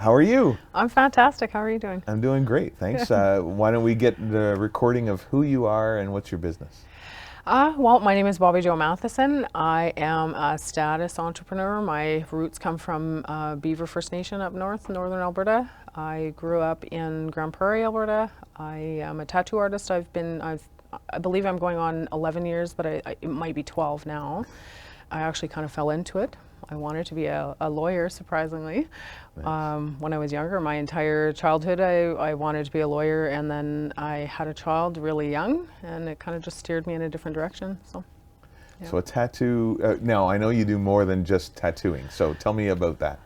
How are you? I'm fantastic. How are you doing? I'm doing great, thanks. Why don't we get the recording of who you are and what's your business? Well, my name is Bobbi Jo Matheson. I am a status entrepreneur. My roots come from Beaver First Nation up north, northern Alberta. I grew up in Grand Prairie, Alberta. I am a tattoo artist. I believe I'm going on 11 years, but it might be 12 now. I actually kind of fell into it. I wanted to be a lawyer, surprisingly. Nice. When I was younger, my entire childhood, I wanted to be a lawyer, and then I had a child really young, and it kind of just steered me in a different direction. So, yeah. So a tattoo, now I know you do more than just tattooing, so tell me about that.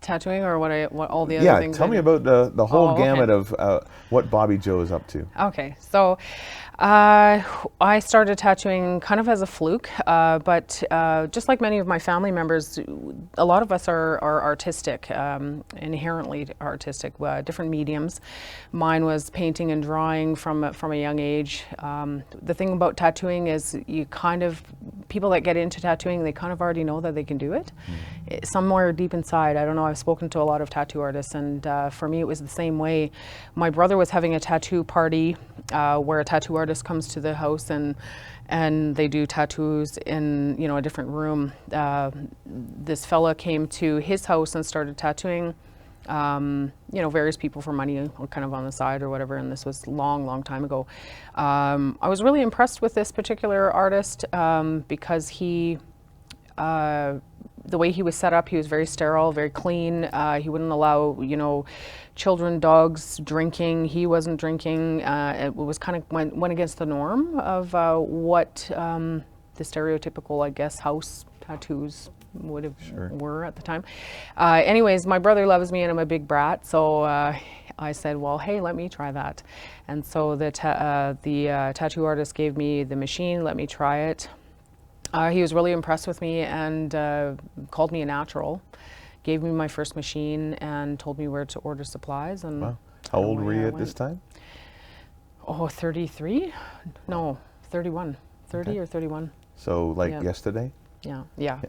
Tattooing, or what all the other things? Yeah, tell me about the whole Oh, okay. gamut of what Bobbi Jo is up to. Okay, so I started tattooing kind of as a fluke, but just like many of my family members, a lot of us are artistic, inherently artistic, different mediums. Mine was painting and drawing from a young age. The thing about tattooing is people that get into tattooing, they kind of already know that they can do it. Somewhere deep inside, I don't know, I've spoken to a lot of tattoo artists, and for me it was the same way. My brother was having a tattoo party where a tattoo artist comes to the house and they do tattoos in a different room. This fella came to his house and started tattooing various people for money, kind of on the side or whatever, and this was long time ago. I was really impressed with this particular artist because the way he was set up, he was very sterile, very clean. He wouldn't allow, children, dogs, drinking. He wasn't drinking. It was kind of went against the norm of what the stereotypical, I guess, house tattoos were at the time. Anyways, my brother loves me and I'm a big brat, so I said, well, hey, let me try that. And so the tattoo artist gave me the machine, let me try it. He was really impressed with me and called me a natural, gave me my first machine and told me where to order supplies. And wow. How old were you at this time? Oh, 33? No, 31. 30 okay. Or 31. So like yesterday? Yeah. Yeah.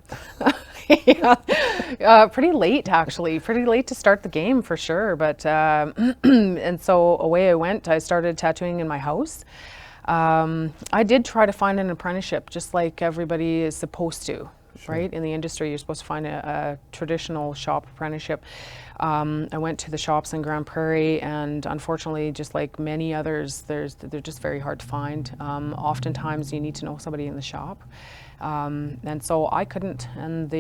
Pretty late, actually. Pretty late to start the game, for sure. But and so away I went. I started tattooing in my house. I did try to find an apprenticeship, just like everybody is supposed to, right? In the industry, you're supposed to find a traditional shop apprenticeship. I went to the shops in Grand Prairie, and unfortunately, just like many others, they're just very hard to find. Oftentimes, you need to know somebody in the shop. And so I couldn't, and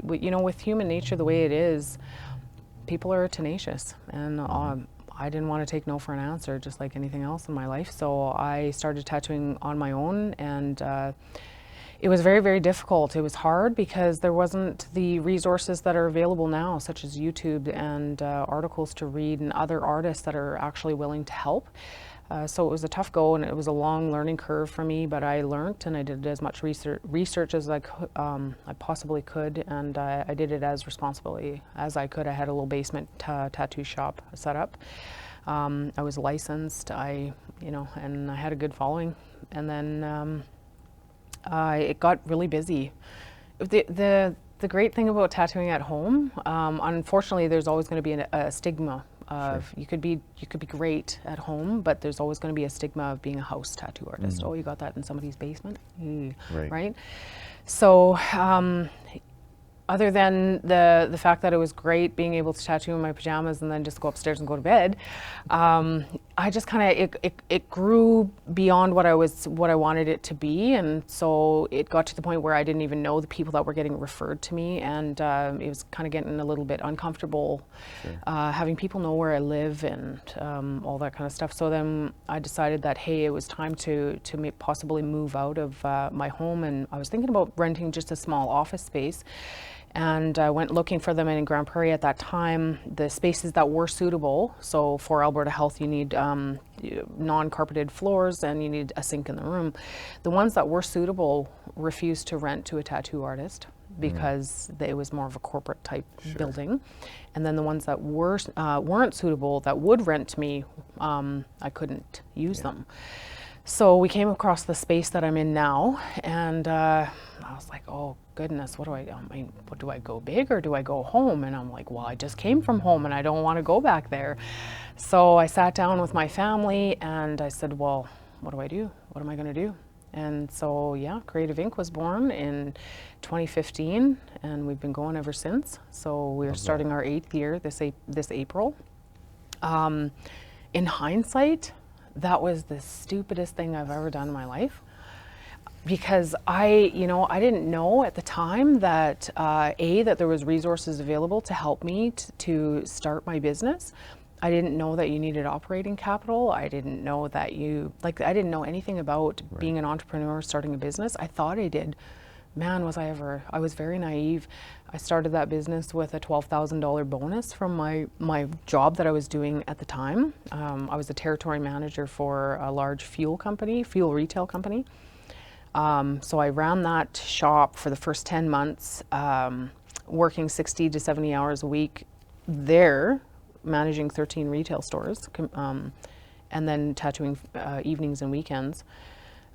with human nature the way it is, people are tenacious, and I didn't want to take no for an answer, just like anything else in my life. So I started tattooing on my own, and it was very, very difficult. It was hard because there wasn't the resources that are available now, such as YouTube and articles to read and other artists that are actually willing to help. So it was a tough go, and it was a long learning curve for me, but I learned and I did as much research as I possibly could, and I did it as responsibly as I could. I had a little basement tattoo shop set up. I was licensed, and I had a good following, and then it got really busy. The great thing about tattooing at home, unfortunately, there's always going to be a stigma. You could be great at home, but there's always going to be a stigma of being a house tattoo artist. Oh, you got that in somebody's basement, right? So, other than the fact that it was great being able to tattoo in my pajamas and then just go upstairs and go to bed, I just kind of it grew beyond what I wanted it to be, and so it got to the point where I didn't even know the people that were getting referred to me, and it was kind of getting a little bit uncomfortable having people know where I live and all that kind of stuff. So then I decided that, hey, it was time to possibly move out of my home, and I was thinking about renting just a small office space. And I went looking for them in Grand Prairie at that time, the spaces that were suitable. So for Alberta Health, you need non-carpeted floors and you need a sink in the room. The ones that were suitable refused to rent to a tattoo artist because it was more of a corporate type building. And then the ones that weren't suitable, that would rent to me, I couldn't use them. So we came across the space that I'm in now, and I was like, oh goodness, I mean, what do I go big or do I go home? And I'm like, well, I just came from home and I don't want to go back there. So I sat down with my family and I said, well, what do I do? What am I going to do? And so, yeah, Creative Inc. was born in 2015, and we've been going ever since. So we're starting our 8th year this April. In hindsight, that was the stupidest thing I've ever done in my life, because I didn't know at the time that that there was resources available to help me to start my business. I didn't know that you needed operating capital. I didn't know that I didn't know anything about being an entrepreneur, starting a business. I thought I did. Man, I was very naive. I started that business with a $12,000 bonus from my job that I was doing at the time. I was a territory manager for a large fuel retail company. So I ran that shop for the first 10 months, working 60 to 70 hours a week there, managing 13 retail stores, and then tattooing evenings and weekends.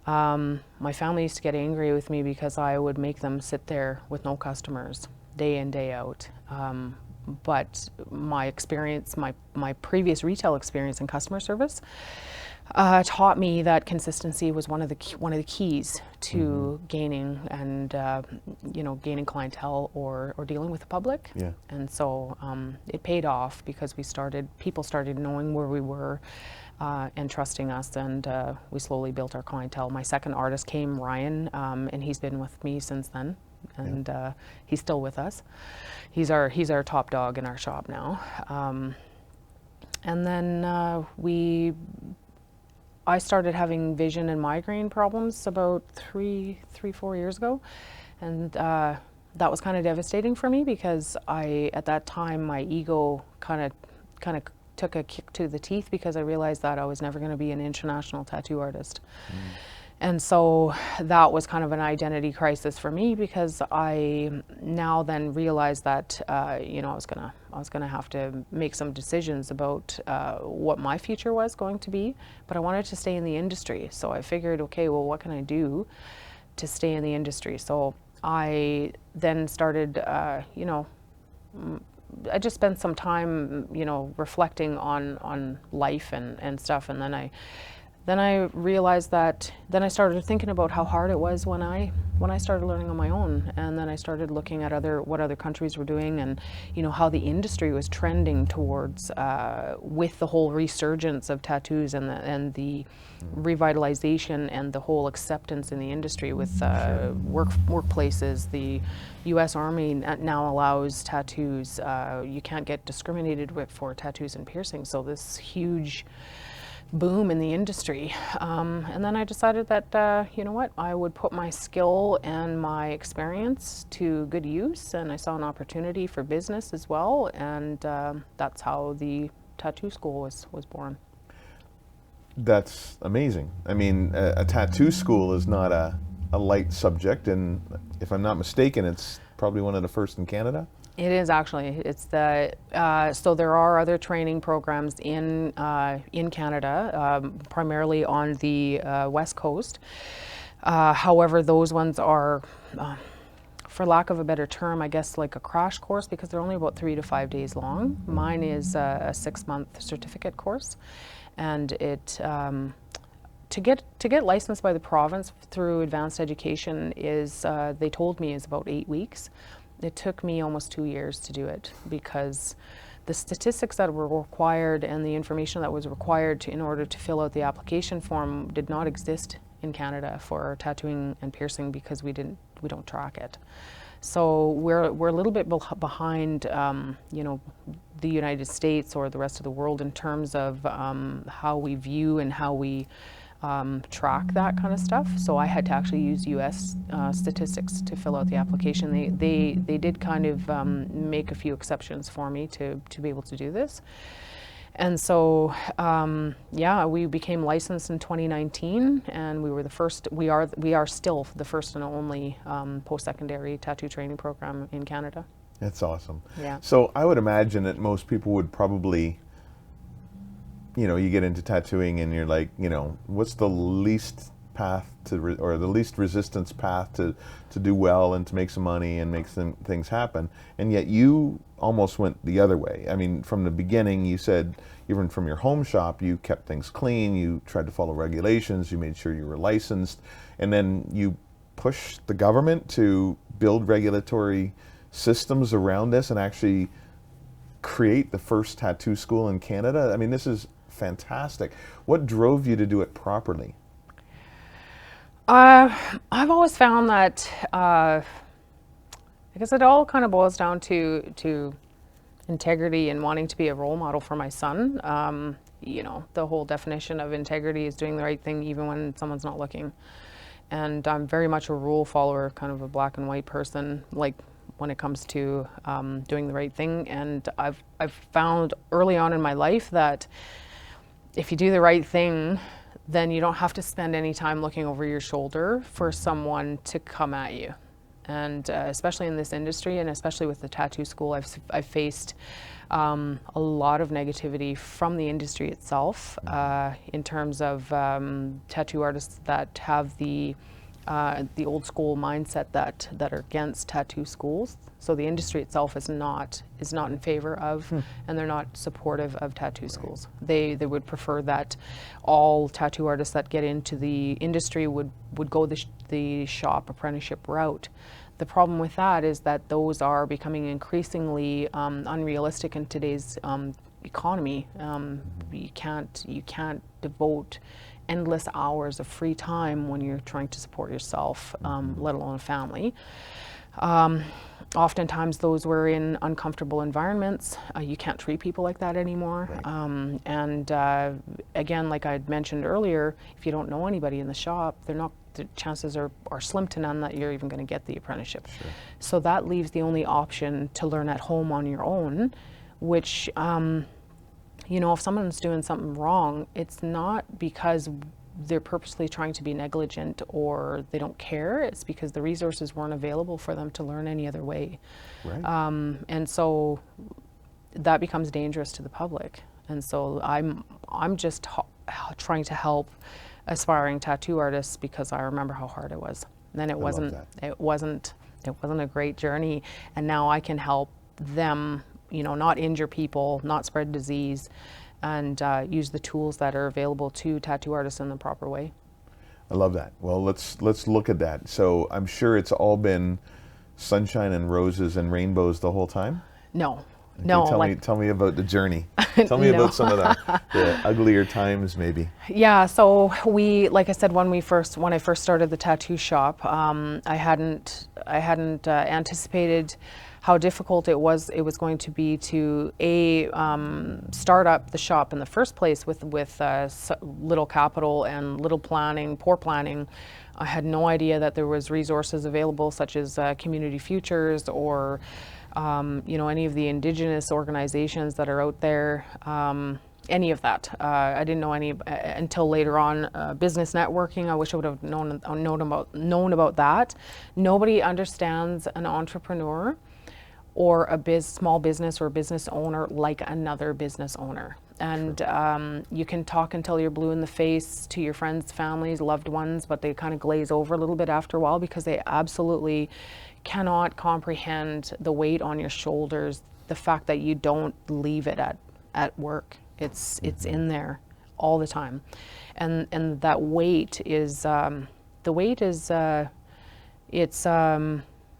My family used to get angry with me because I would make them sit there with no customers day in, day out. But my experience, my previous retail experience in customer service, taught me that consistency was one of the keys to gaining and gaining clientele or dealing with the public. Yeah. And so it paid off because people started knowing where we were and trusting us, and we slowly built our clientele. My second artist came, Ryan, and he's been with me since then, and he's still with us. He's our top dog in our shop now. And then I started having vision and migraine problems about 4 years ago, and that was kind of devastating for me because at that time my ego kind of took a kick to the teeth because I realized that I was never going to be an international tattoo artist. And so that was kind of an identity crisis for me because I now then realized that I was gonna have to make some decisions about what my future was going to be, but I wanted to stay in the industry. So I figured, okay, well, what can I do to stay in the industry? So I then started, I just spent some time, reflecting on life and stuff, and then I realized that, then I started thinking about how hard it was when I started learning on my own, and then I started looking at what other countries were doing, and how the industry was trending towards with the whole resurgence of tattoos and the revitalization and the whole acceptance in the industry with workplaces. The U.S. Army now allows tattoos. You can't get discriminated with for tattoos and piercings. So this huge boom in the industry. And then I decided that, I would put my skill and my experience to good use, and I saw an opportunity for business as well, and that's how the tattoo school was born. That's amazing. I mean, a tattoo school is not a light subject, and if I'm not mistaken, it's probably one of the first in Canada. It is actually. It's so there are other training programs in Canada, primarily on the West Coast. However, those ones are, for lack of a better term, I guess like a crash course because they're only about 3 to 5 days long. Mine is a 6-month certificate course, and it to get licensed by the province through advanced education is they told me is about 8 weeks. It took me almost 2 years to do it because the statistics that were required and the information that was required in order to fill out the application form did not exist in Canada for tattooing and piercing because we don't track it. So we're a little bit behind, the United States or the rest of the world in terms of how we view and how we track that kind of stuff. So I had to actually use U.S. Statistics to fill out the application. They did kind of make a few exceptions for me to be able to do this. And so, we became licensed in 2019, and we were the first. We are still the first and only post-secondary tattoo training program in Canada. That's awesome. Yeah. So I would imagine that most people would probably, you get into tattooing and you're like, what's the least path to, or the least resistance path to do well and to make some money and make some things happen. And yet you almost went the other way. I mean, from the beginning, you said even from your home shop, you kept things clean, you tried to follow regulations, you made sure you were licensed, and then you pushed the government to build regulatory systems around this and actually create the first tattoo school in Canada. I mean, this is fantastic. What drove you to do it properly? I've always found that I guess it all kind of boils down to integrity and wanting to be a role model for my son. You know, the whole definition of integrity is doing the right thing even when someone's not looking. And I'm very much a rule follower, kind of a black and white person, like when it comes to doing the right thing. And I've found early on in my life that if you do the right thing, then you don't have to spend any time looking over your shoulder for someone to come at you. And especially in this industry, and especially with the tattoo school, I've faced a lot of negativity from the industry itself in terms of tattoo artists that have the old school mindset that are against tattoo schools. So the industry itself is not in favor of, and they're not supportive of tattoo schools. They would prefer that all tattoo artists that get into the industry would go the shop apprenticeship route. The problem with that is that those are becoming increasingly unrealistic in today's economy. You can't devote endless hours of free time when you're trying to support yourself, let alone a family. Oftentimes those were in uncomfortable environments. You can't treat people like that anymore. Right. And again, like I had mentioned earlier, if you don't know anybody in the shop, the chances are slim to none that you're even going to get the apprenticeship. Sure. So that leaves the only option to learn at home on your own, which, you know, if someone's doing something wrong, it's not because they're purposely trying to be negligent or they don't care. It's because the resources weren't available for them to learn any other way. Right. And so that becomes dangerous to the public. And so I'm just trying to help aspiring tattoo artists because I remember how hard it was. And then it wasn't a great journey. And now I can help them, you know, not injure people, not spread disease, and use the tools that are available to tattoo artists in the proper way. I love that. Well, let's look at that. So I'm sure it's all been sunshine and roses and rainbows the whole time? No. Okay, No. Tell me about the journey. Tell me about some of the uglier times, maybe. Yeah. So like I said, when I first started the tattoo shop, I hadn't anticipated how difficult it was going to be to start up the shop in the first place with little capital and little planning, poor planning. I had no idea that there was resources available such as Community Futures or you know, any of the Indigenous organizations that are out there. Any of that. I didn't know any until later on. Business networking, I wish I would have known about that. Nobody understands an entrepreneur or a small business or business owner like another business owner. And sure. You can talk until you're blue in the face to your friends, families, loved ones, but they kind of glaze over a little bit after a while because they absolutely cannot comprehend the weight on your shoulders, the fact that you don't leave it at work. It's in there all the time. And that weight is,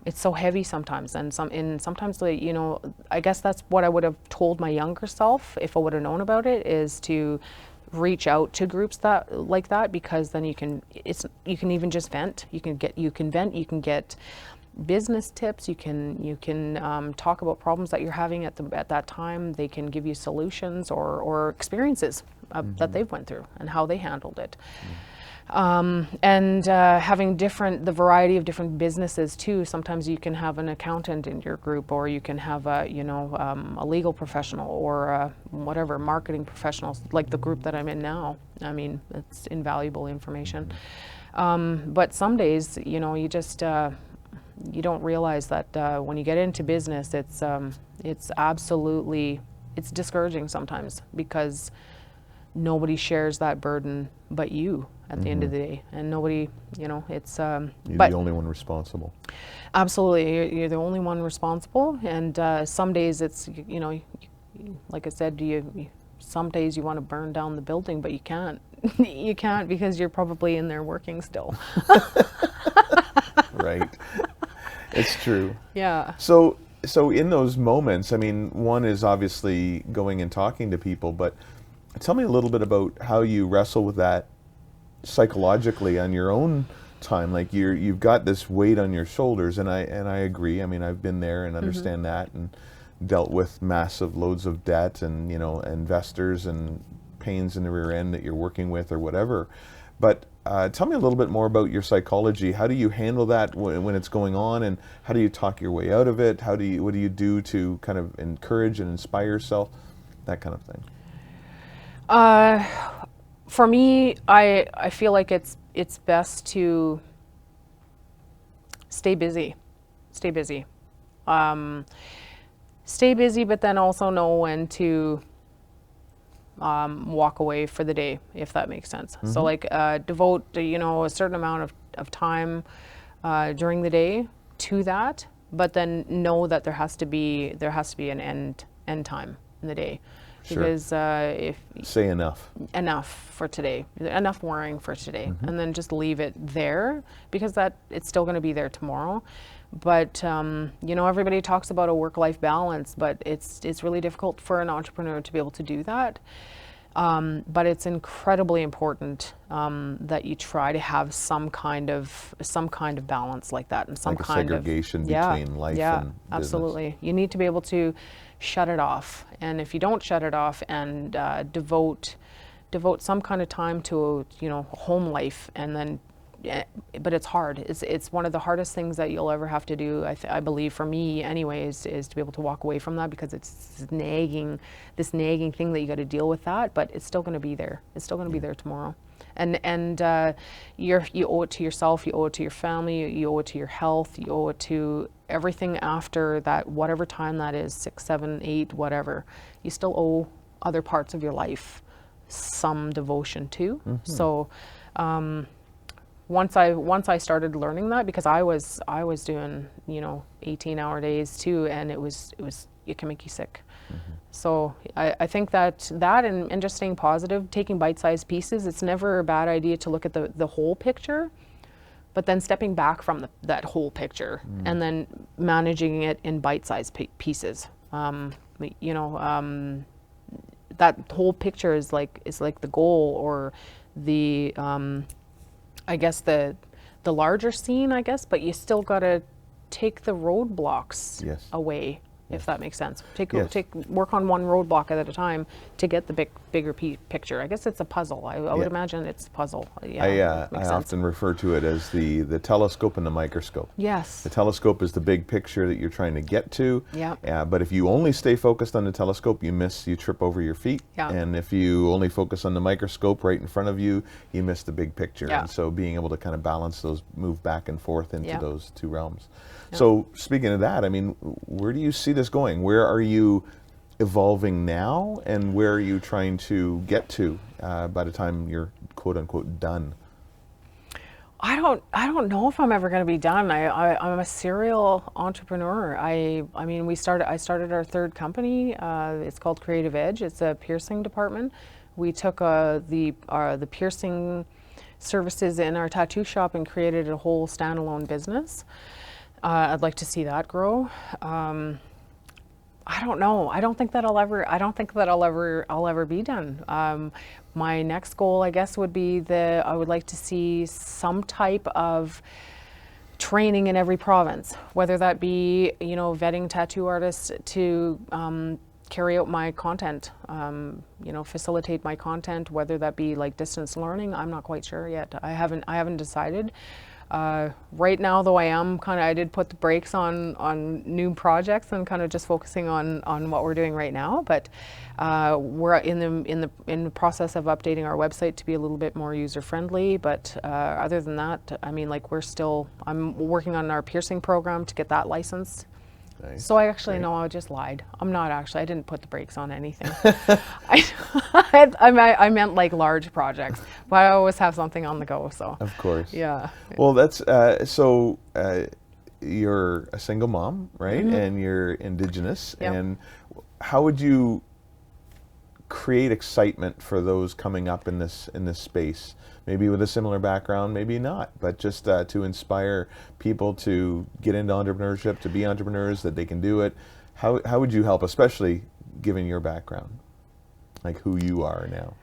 it's so heavy sometimes, and sometimes, you know, I guess that's what I would have told my younger self if I would have known about it, is to reach out to groups like that, because then you can even just vent. You can vent. You can get business tips. You can talk about problems that you're having at that time. They can give you solutions or experiences that they've went through and how they handled it. And having the variety of different businesses too. Sometimes you can have an accountant in your group, or you can have a legal professional, or whatever, marketing professionals, like the group that I'm in now. I mean, it's invaluable information. But some days, you know, you just you don't realize that when you get into business, it's discouraging sometimes, because nobody shares that burden but you at the end of the day, and nobody, it's You're but the only one responsible. absolutely, you're the only one responsible. And some days it's, like I said, some days you want to burn down the building, but you can't. You can't, because you're probably in there working still. Right. It's true. Yeah. So in those moments, I mean, one is obviously going and talking to people, but tell me a little bit about how you wrestle with that psychologically on your own time. Like you've got this weight on your shoulders, and I agree. I mean, I've been there and understand that, and dealt with massive loads of debt, and investors and pains in the rear end that you're working with or whatever. But tell me a little bit more about your psychology. How do you handle that when it's going on, and how do you talk your way out of it? What do you do to kind of encourage and inspire yourself? That kind of thing. For me, I feel like it's best to stay busy. Stay busy. Stay busy, but then also know when to walk away for the day, if that makes sense. So like devote a certain amount of time during the day to that, but then know that there has to be an end time in the day. Sure. Because if say enough for today, enough worrying for today, and then just leave it there, because it's still going to be there tomorrow. But everybody talks about a work-life balance, but it's really difficult for an entrepreneur to be able to do that. But it's incredibly important that you try to have some kind of balance like that, and some like a kind segregation of between life and business. Absolutely. You need to be able to shut it off, and if you don't shut it off and devote some kind of time to home life, and then but it's hard. It's one of the hardest things that you'll ever have to do, I believe, for me anyways, is to be able to walk away from that, because it's this nagging thing that you got to deal with that, but it's still going to be there. It's still going to be there tomorrow. And you owe it to yourself, you owe it to your family, you owe it to your health, you owe it to everything after that, whatever time that is, 6, 7, 8, whatever. You still owe other parts of your life some devotion to. So once I started learning that, because I was doing 18-hour days too, and it can make you sick. So I think that and just staying positive, taking bite-sized pieces. It's never a bad idea to look at the whole picture, but then stepping back from that whole picture and then managing it in bite-sized pieces. That whole picture is like the goal, or the I guess the larger scene, I guess, but you still got to take the roadblocks away, if that makes sense. Work on one roadblock at a time to get the bigger picture. I guess it's a puzzle. I would imagine it's a puzzle. Yeah, I often refer to it as the telescope and the microscope. Yes. The telescope is the big picture that you're trying to get to. Yeah. But if you only stay focused on the telescope, you trip over your feet. Yeah. And if you only focus on the microscope right in front of you, you miss the big picture. Yeah. And so being able to kind of balance those, move back and forth into those two realms. Yeah. So speaking of that, I mean, where do you see this going? Where are you evolving now, and where are you trying to get to by the time you're quote unquote done? I don't know if I'm ever going to be done. I'm a serial entrepreneur. I started our third company. It's called Creative Edge. It's a piercing department. We took the piercing services in our tattoo shop and created a whole standalone business. I'd like to see that grow. I don't know. I don't think that I'll ever be done. My next goal, I guess, would be I would like to see some type of training in every province, whether that be, vetting tattoo artists to carry out my content, facilitate my content, whether that be like distance learning. I'm not quite sure yet. I haven't decided. Right now, though, I did put the brakes on new projects and kind of just focusing on what we're doing right now. But we're in the process of updating our website to be a little bit more user friendly. But other than that, I mean, like I'm working on our piercing program to get that licensed. Nice. So I actually, Great. no, I just lied. I'm not actually, I didn't put the brakes on anything. I meant like large projects, but I always have something on the go, so. Of course. Yeah. Well, that's you're a single mom, right? And you're Indigenous. Yep. And how would you create excitement for those coming up in this space? Maybe with a similar background, maybe not, but just to inspire people to get into entrepreneurship, to be entrepreneurs, that they can do it. How would you help, especially given your background, like who you are now?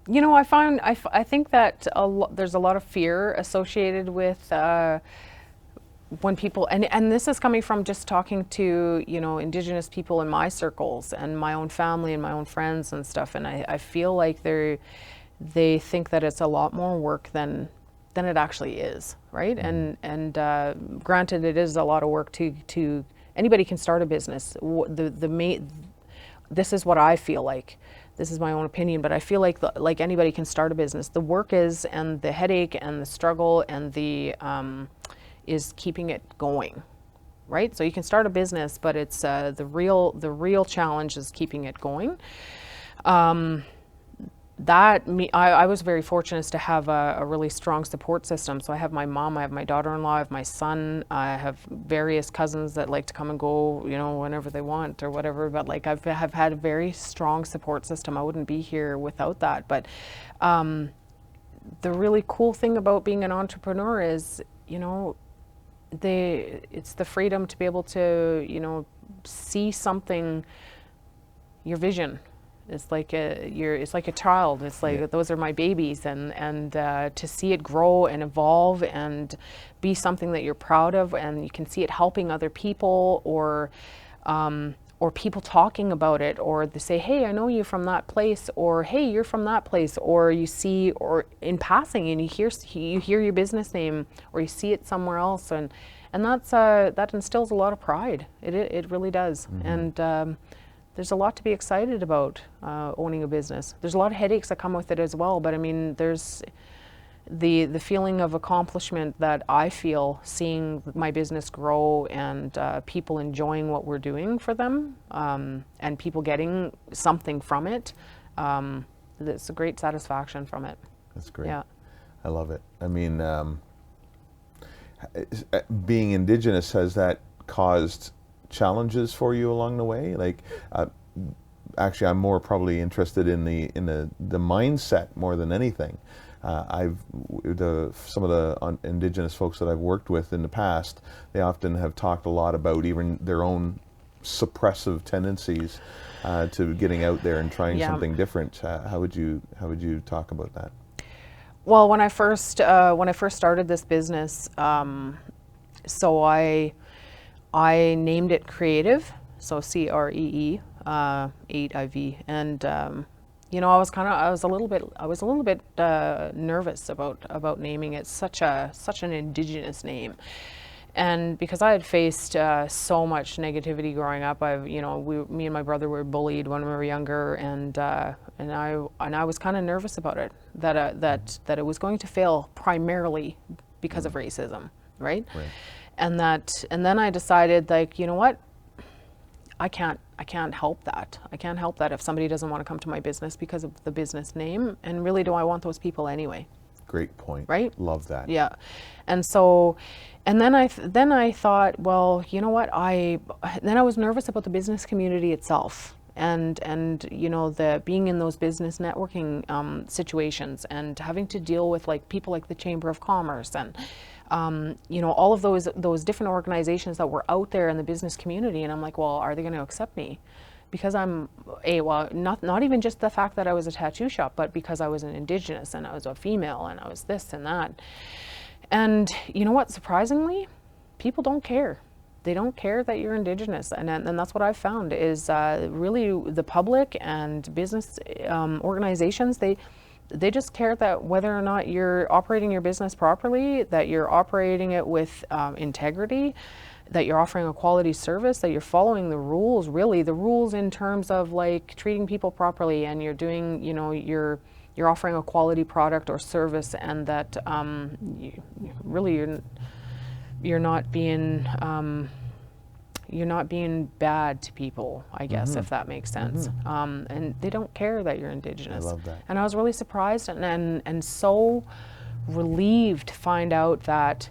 You know, I think that there's a lot of fear associated with when people, and this is coming from just talking to, you know, Indigenous people in my circles and my own family and my own friends and stuff, and I feel like they think that it's a lot more work than it actually is, right? And granted, it is a lot of work to anybody can start a business. This is what I feel like. This is my own opinion, but I feel like anybody can start a business. The work is, and the headache and the struggle and the is keeping it going, right? So you can start a business, but it's the real challenge is keeping it going. I was very fortunate to have a really strong support system. So I have my mom, I have my daughter-in-law, I have my son, I have various cousins that like to come and go, you know, whenever they want or whatever. But like have had a very strong support system. I wouldn't be here without that. But the really cool thing about being an entrepreneur is, you know, it's the freedom to be able to, you know, see something, your vision. It's like it's like a child. It's like those are my babies, and to see it grow and evolve and be something that you're proud of, and you can see it helping other people, or people talking about it, or they say, hey, I know you from that place, or hey, you're from that place, or you see, or in passing, and you hear your business name, or you see it somewhere else, and that's that instills a lot of pride. It really does, and there's a lot to be excited about owning a business. There's a lot of headaches that come with it as well, but I mean, there's the feeling of accomplishment that I feel seeing my business grow and people enjoying what we're doing for them, and people getting something from it. It's a great satisfaction from it. That's great. Yeah. I love it. I mean, being Indigenous, has that caused challenges for you along the way? Like, actually, I'm more probably interested in the mindset more than anything. Some of the Indigenous folks that I've worked with in the past, they often have talked a lot about even their own suppressive tendencies to getting out there and trying something different. How would you talk about that? Well, when I first started this business, so I named it Creative, so CREE, 8IV, and you know, I was a little bit nervous about naming it such an Indigenous name, and because I had faced so much negativity growing up. Me and my brother were bullied when we were younger, and I was kind of nervous about it, that it was going to fail primarily because of racism, right? And then I decided, like, you know what? I can't help that. I can't help that if somebody doesn't want to come to my business because of the business name. And really, do I want those people anyway? Great point. Right? Love that. Yeah. And so, and then I thought, well, you know what? Then I was nervous about the business community itself. And you know, the being in those business networking situations and having to deal with like people like the Chamber of Commerce and you know, all of those different organizations that were out there in the business community, and I'm like, well, are they going to accept me? Because not even just the fact that I was a tattoo shop, but because I was an Indigenous and I was a female and I was this and that. And you know what? Surprisingly, people don't care. They don't care that you're Indigenous, and that's what I've found is really the public and business organizations. They just care that whether or not you're operating your business properly, that you're operating it with integrity, that you're offering a quality service, that you're following the rules, really the rules in terms of like treating people properly, and you're doing, you know, you're offering a quality product or service, and that you're not being bad to people, I guess, if that makes sense. And they don't care that you're Indigenous. I love that. And I was really surprised and so relieved to find out that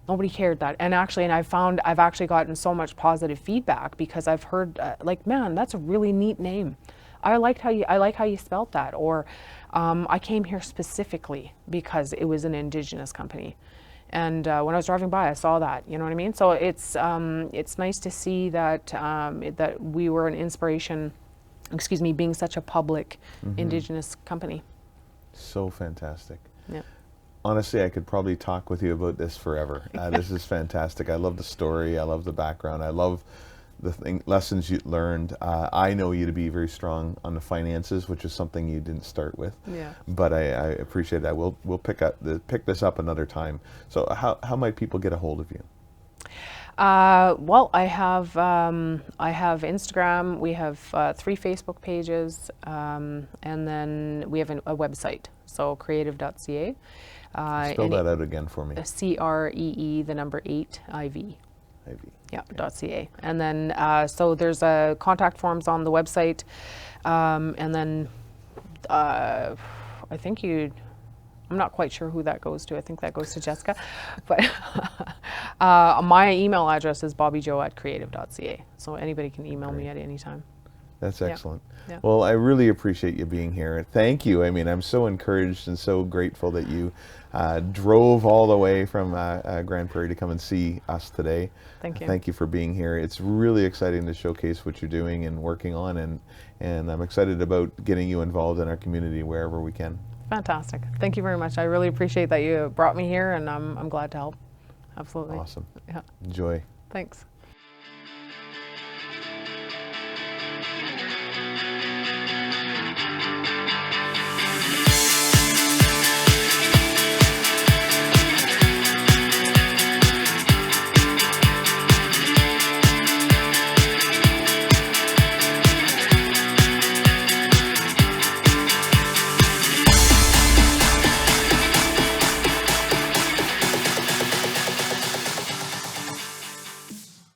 nobody cared that. And I've actually gotten so much positive feedback because I've heard like, man, that's a really neat name. I like how you spelt that. Or I came here specifically because it was an Indigenous company. And when I was driving by, I saw that. You know what I mean? So it's nice to see that that we were an inspiration. Excuse me, being such a public Indigenous company. So fantastic. Yeah. Honestly, I could probably talk with you about this forever. This is fantastic. I love the story. I love the background. I love the lessons you learned. I know you to be very strong on the finances, which is something you didn't start with. Yeah. But I appreciate that. We'll pick this up another time. So how might people get a hold of you? Well, I have Instagram. We have 3 Facebook pages, and then we have a website. So creative.ca. Spell that out again for me. CREE, the number 8 IV. IV. Yeah, .ca. And then, so there's contact forms on the website. And then I think I'm not quite sure who that goes to. I think that goes to Jessica. But my email address is bobbijo@creative.ca. So anybody can email me at any time. That's excellent. Yeah. Well, I really appreciate you being here. Thank you. I mean, I'm so encouraged and so grateful that you drove all the way from Grand Prairie to come and see us today. Thank you. Thank you for being here. It's really exciting to showcase what you're doing and working on, and I'm excited about getting you involved in our community wherever we can. Fantastic. Thank you very much. I really appreciate that you brought me here, and I'm glad to help. Absolutely. Awesome. Yeah. Enjoy. Thanks.